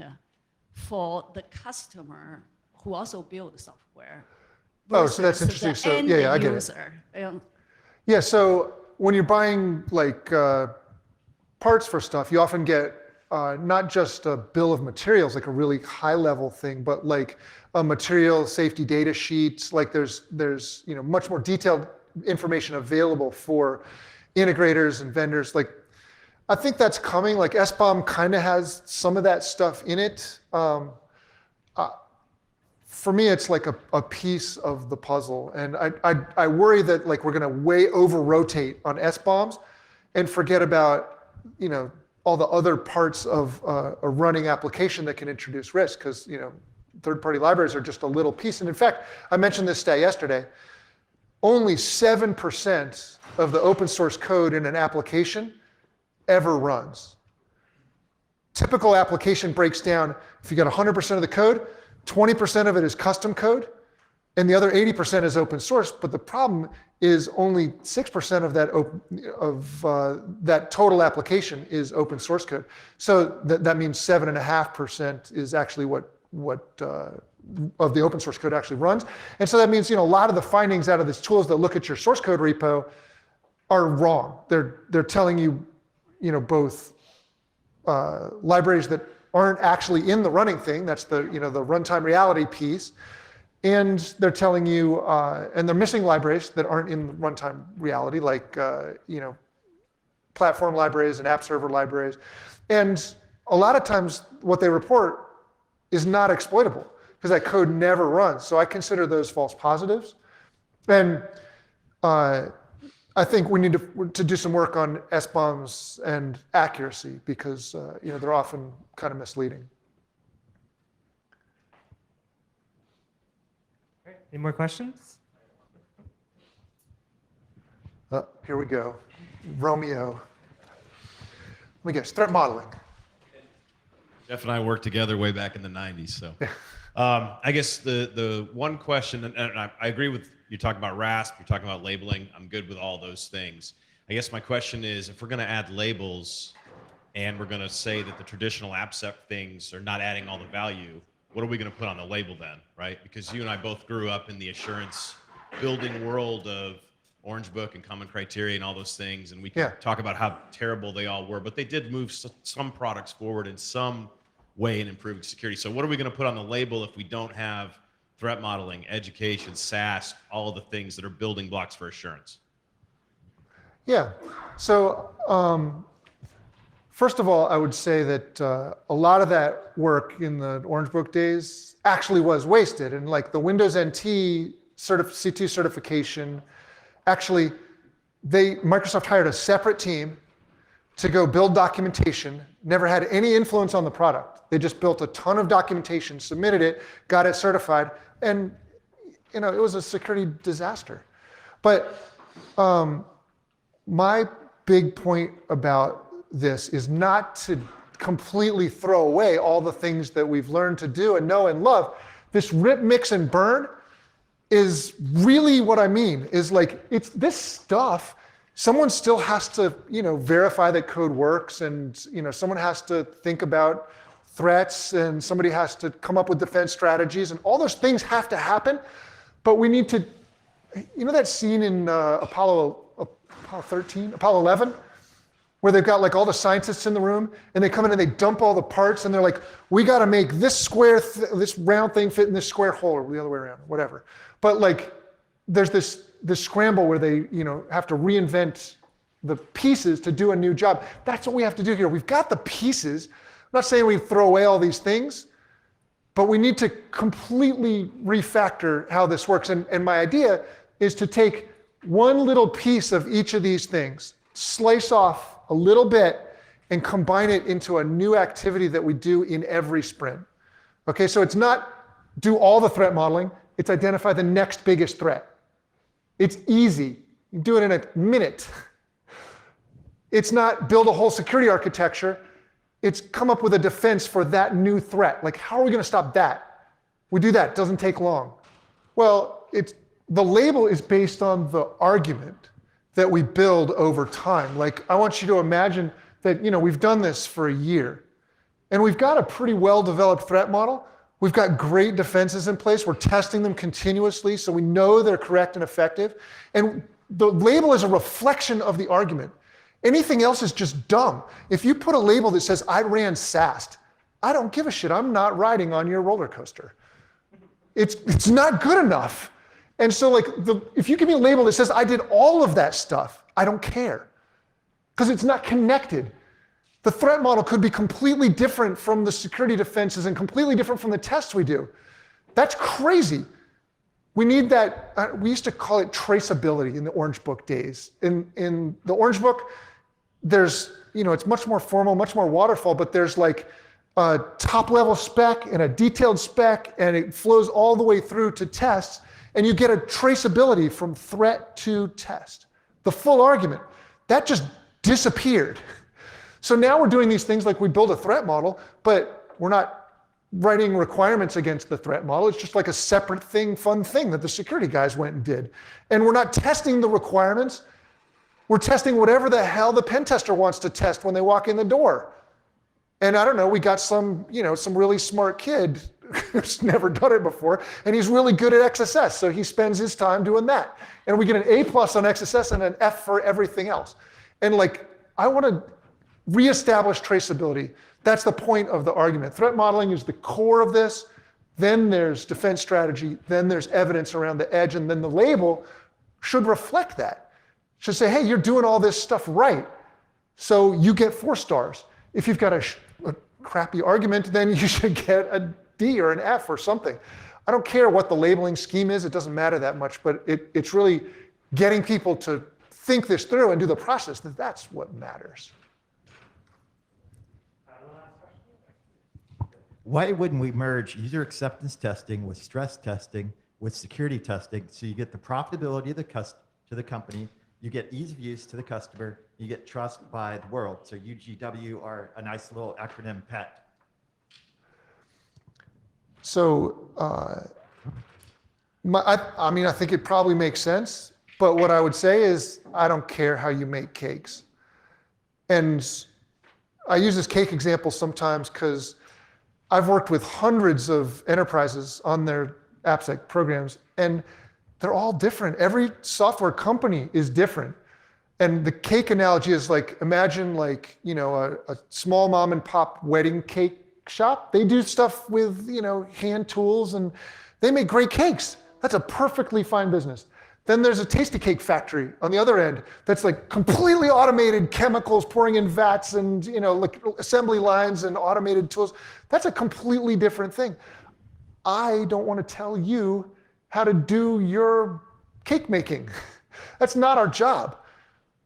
for the customer who also build software. Oh, so that's versus interesting. the So, end yeah, I get it. user. Yeah, so when you're buying like parts for stuff, you often get not just a bill of materials, like a really high level thing, but like a material safety data sheet. Like there's much more detailed information available for integrators and vendors. Like I think that's coming. Like SBOM kind of has some of that stuff in it. For me, it's like a piece of the puzzle, and I worry that like we're going to way over rotate on SBOMs and forget about all the other parts of a running application that can introduce risk, because third-party libraries are just a little piece. And in fact, I mentioned this stat yesterday. Only 7% of the open source code in an application ever runs. Typical application breaks down, if you got 100% of the code, 20% of it is custom code, and the other 80% is open source. But the problem is only 6% of that total application is open source code. So that means 7.5% is actually what of the open source code actually runs. And so that means a lot of the findings out of these tools that look at your source code repo are wrong. They're telling you both libraries that aren't actually in the running thing. That's the the runtime reality piece, and they're telling you and they're missing libraries that aren't in the runtime reality, like platform libraries and app server libraries. And a lot of times what they report is not exploitable because that code never runs. So I consider those false positives. And I think we need to do some work on SBOMs and accuracy, because they're often kind of misleading. Great. Any more questions? Here we go. Romeo. Let me guess, threat modeling. Jeff and I worked together way back in the 90s. So I guess the one question, and I agree with you talking about RASP, you're talking about labeling. I'm good with all those things. I guess my question is, if we're going to add labels and we're going to say that the traditional AppSec things are not adding all the value, what are we going to put on the label then, right? Because you and I both grew up in the assurance building world of Orange Book and Common Criteria and all those things, and we can talk about how terrible they all were, but they did move some products forward and some way in improving security. So what are we going to put on the label if we don't have threat modeling, education, SaaS, all of the things that are building blocks for assurance? Yeah. So first of all, I would say that a lot of that work in the Orange Book days actually was wasted. And like the Windows NT C2 certification, actually, Microsoft hired a separate team to go build documentation, never had any influence on the product. They just built a ton of documentation, submitted it, got it certified, and it was a security disaster. But my big point about this is not to completely throw away all the things that we've learned to do and know and love. This rip, mix, and burn is really what I mean, is like, it's this stuff, someone still has to, verify that code works, and, someone has to think about threats, and somebody has to come up with defense strategies, and all those things have to happen. But we need to, that scene in Apollo 11, where they've got like all the scientists in the room, and they come in and they dump all the parts, and they're like, we got to make this this round thing fit in this square hole, or the other way around, whatever. But like, there's this scramble where they, have to reinvent the pieces to do a new job. That's what we have to do here. We've got the pieces. I'm not saying we throw away all these things, but we need to completely refactor how this works. And my idea is to take one little piece of each of these things, slice off a little bit, and combine it into a new activity that we do in every sprint. Okay, so it's not do all the threat modeling, it's identify the next biggest threat. It's easy. You do it in a minute. It's not build a whole security architecture. It's come up with a defense for that new threat. Like, how are we going to stop that? We do that. It doesn't take long. Well, the label is based on the argument that we build over time. Like, I want you to imagine that, we've done this for a year, and we've got a pretty well-developed threat model. We've got great defenses in place. We're testing them continuously, so we know they're correct and effective. And the label is a reflection of the argument. Anything else is just dumb. If you put a label that says, I ran SAST, I don't give a shit. I'm not riding on your roller coaster. It's not good enough. And so like, if you give me a label that says, I did all of that stuff, I don't care, because it's not connected. The threat model could be completely different from the security defenses and completely different from the tests we do. That's crazy. We need that. We used to call it traceability in the Orange Book days. In the Orange Book, there's, it's much more formal, much more waterfall, but there's like a top level spec and a detailed spec, and it flows all the way through to tests, and you get a traceability from threat to test. The full argument, that just disappeared. So now we're doing these things like we build a threat model, but we're not writing requirements against the threat model. It's just like a separate thing, fun thing that the security guys went and did. And we're not testing the requirements. We're testing whatever the hell the pen tester wants to test when they walk in the door. And I don't know, we got some really smart kid who's never done it before, and he's really good at XSS, so he spends his time doing that. And we get an A+ on XSS and an F for everything else. And like, I want to reestablish traceability. That's the point of the argument. Threat modeling is the core of this. Then there's defense strategy. Then there's evidence around the edge. And then the label should reflect that. It should say, hey, you're doing all this stuff right, so you get 4 stars. If you've got a crappy argument, then you should get a D or an F or something. I don't care what the labeling scheme is. It doesn't matter that much. But it's really getting people to think this through and do the process. That's what matters. Why wouldn't we merge user acceptance testing with stress testing with security testing, so you get the profitability of to the company, you get ease of use to the customer, you get trust by the world. So UGW are a nice little acronym pet. So, I think it probably makes sense, but what I would say is, I don't care how you make cakes. And I use this cake example sometimes because I've worked with hundreds of enterprises on their AppSec programs, and they're all different. Every software company is different. And the cake analogy is like, imagine like, a small mom and pop wedding cake shop. They do stuff with, hand tools, and they make great cakes. That's a perfectly fine business. Then there's a Tasty Cake factory on the other end that's like completely automated, chemicals pouring in vats and, like assembly lines and automated tools. That's a completely different thing. I don't want to tell you how to do your cake making. That's not our job.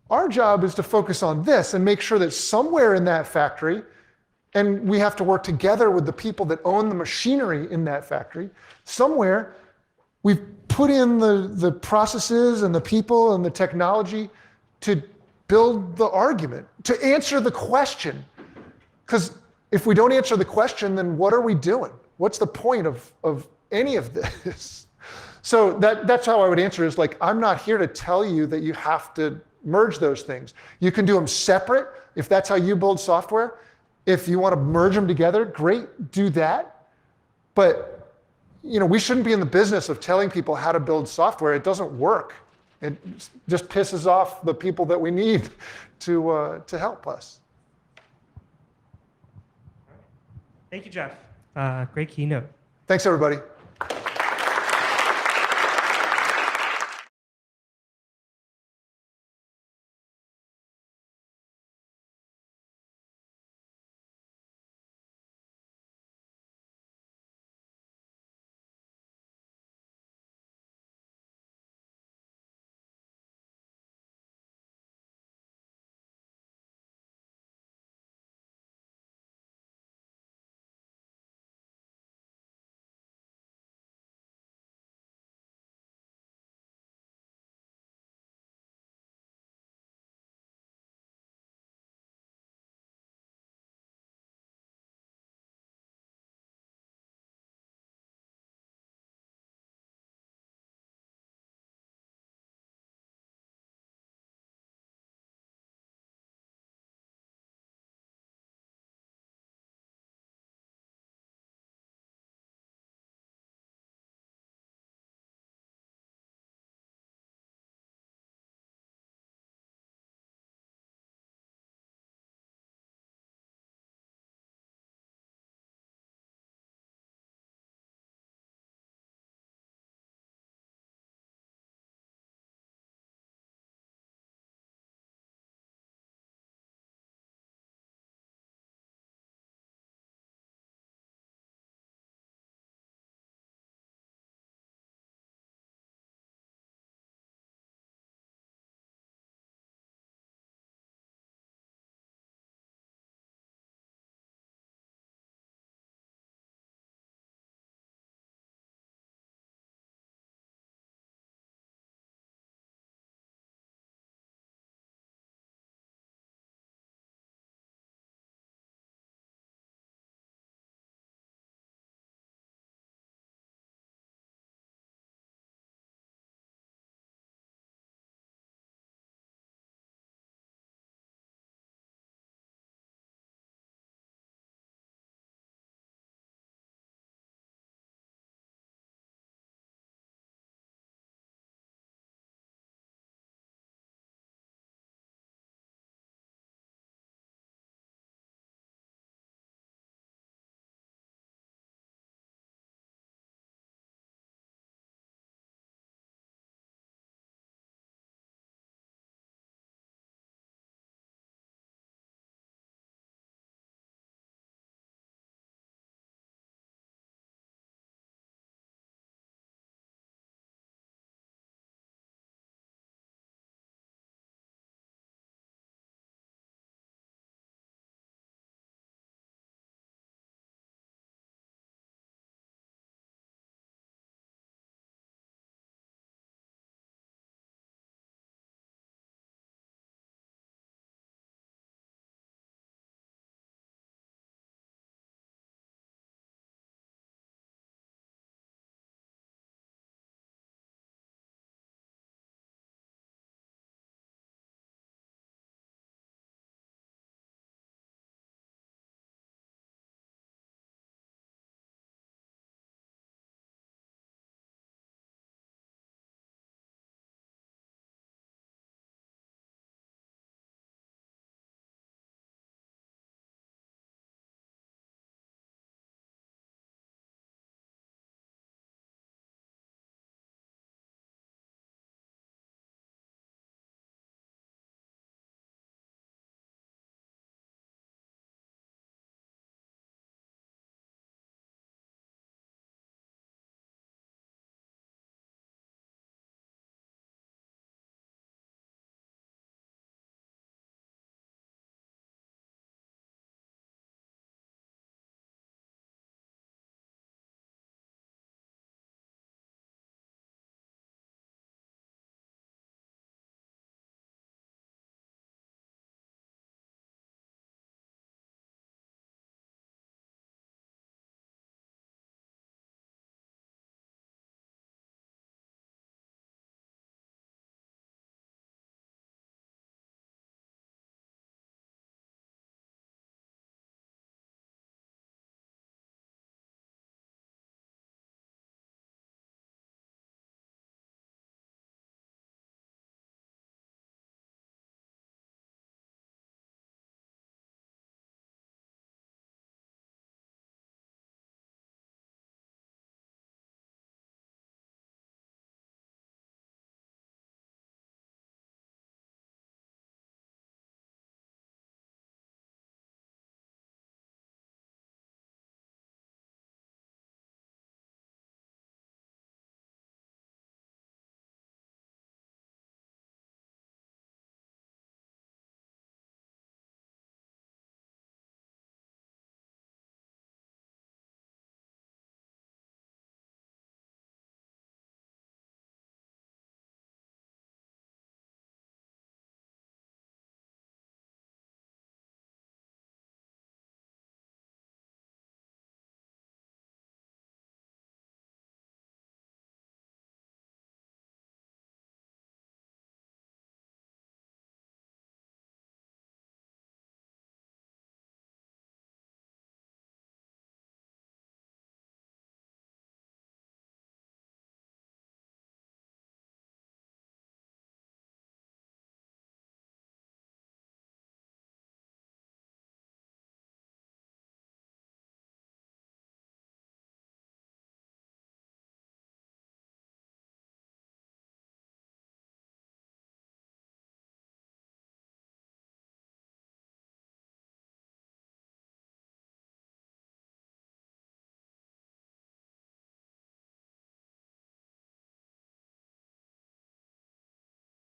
Our job is to focus on this and make sure that somewhere in that factory, and we have to work together with the people that own the machinery in that factory, somewhere we've put in the processes and the people and the technology to build the argument, to answer the question. Because if we don't answer the question, then what are we doing? What's the point of any of this? So that's how I would answer is like, I'm not here to tell you that you have to merge those things. You can do them separate if that's how you build software. If you want to merge them together, great, do that. But we shouldn't be in the business of telling people how to build software. It doesn't work. It just pisses off the people that we need to help us. Thank you, Jeff. Great keynote. Thanks, everybody.